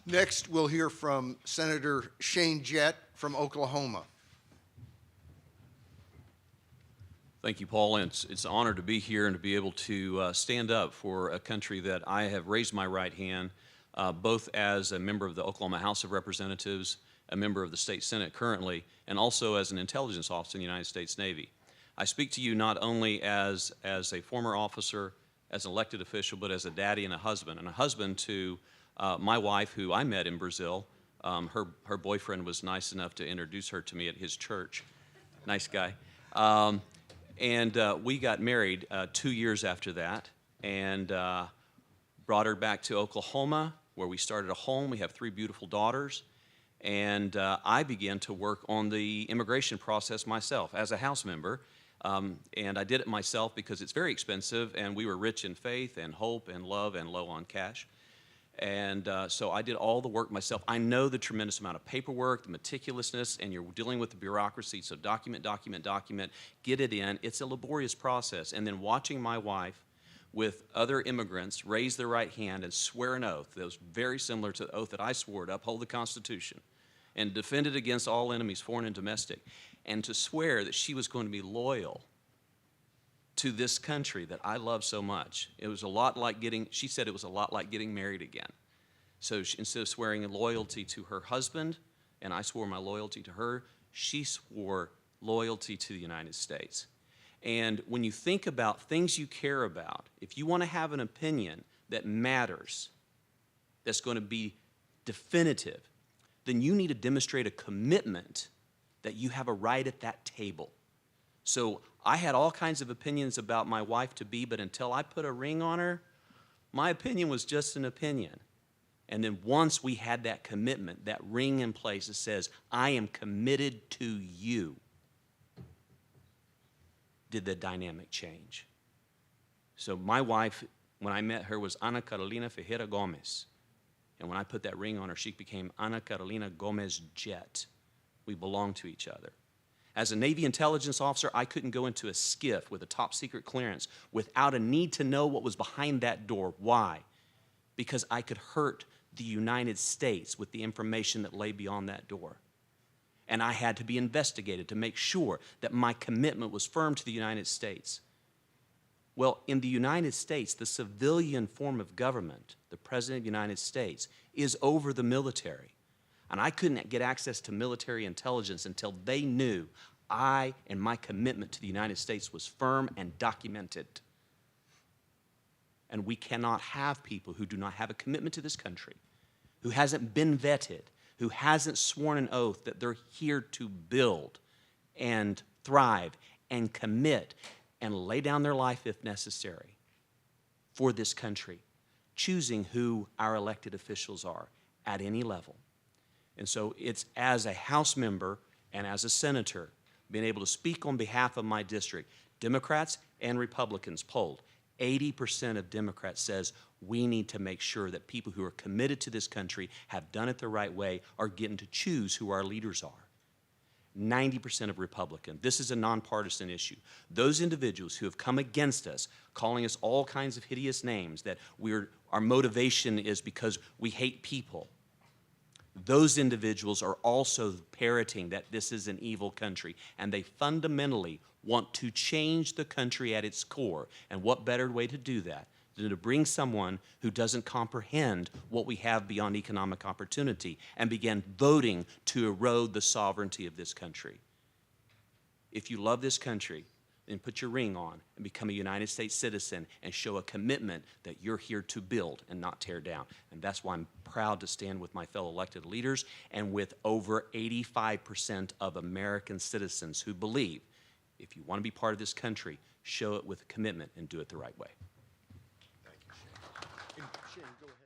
Next, we'll hear from Senator Shane Jett from Oklahoma. Thank you, Paul. And it's an honor to be here and to be able to stand up for a country that I have raised my right hand, both as a member of the Oklahoma House of Representatives, a member of the state Senate currently, and also as an intelligence officer in the United States Navy. I speak to you not only as a former officer, as an elected official, but as a daddy and a husband to my wife, who I met in Brazil. Her boyfriend was nice enough to introduce her to me at his church. Nice guy. And we got married 2 years after that, and brought her back to Oklahoma, where we started a home. We have 3 beautiful daughters, and I began to work on the immigration process myself as a House member, and I did it myself because it's very expensive, and we were rich in faith and hope and love and low on cash. And so I did all the work myself. I know the tremendous amount of paperwork, the meticulousness, and you're dealing with the bureaucracy, so document, get it in. It's a laborious process. And then watching my wife with other immigrants raise their right hand and swear an oath that was very similar to the oath that I swore to uphold the Constitution and defend it against all enemies, foreign and domestic, and to swear that she was going to be loyal to this country that I love so much. It was a lot like she said it was a lot like getting married again. So instead of swearing loyalty to her husband, and I swore my loyalty to her, she swore loyalty to the United States. And when you think about things you care about, if you want to have an opinion that matters, that's going to be definitive, then you need to demonstrate a commitment that you have a right at that table. So I had all kinds of opinions about my wife-to-be, but until I put a ring on her, my opinion was just an opinion. And then once we had that commitment, that ring in place that says, I am committed to you, did the dynamic change. So my wife, when I met her, was Ana Carolina Ferreira Gomez. And when I put that ring on her, she became Ana Carolina Gomez Jett. We belong to each other. As a Navy intelligence officer, I couldn't go into a skiff with a top secret clearance without a need to know what was behind that door. Why? Because I could hurt the United States with the information that lay beyond that door. And I had to be investigated to make sure that my commitment was firm to the United States. Well, in the United States, the civilian form of government, the President of the United States, is over the military. And I couldn't get access to military intelligence until they knew I and my commitment to the United States was firm and documented. And we cannot have people who do not have a commitment to this country, who hasn't been vetted, who hasn't sworn an oath that they're here to build and thrive and commit and lay down their life if necessary for this country, choosing who our elected officials are at any level. And so it's as a House member and as a senator, being able to speak on behalf of my district. Democrats and Republicans polled. 80% of Democrats says we need to make sure that people who are committed to this country, have done it the right way, are getting to choose who our leaders are. 90% of Republicans. This is a nonpartisan issue. Those individuals who have come against us, calling us all kinds of hideous names, that our motivation is because we hate people, those individuals are also parroting that this is an evil country, and they fundamentally want to change the country at its core. And what better way to do that than to bring someone who doesn't comprehend what we have beyond economic opportunity and begin voting to erode the sovereignty of this country. If you love this country, then put your ring on and become a United States citizen and show a commitment that you're here to build and not tear down. And that's why I'm proud to stand with my fellow elected leaders and with over 85% of American citizens who believe if you want to be part of this country, show it with commitment and do it the right way. Thank you, Shane. Shane, go ahead.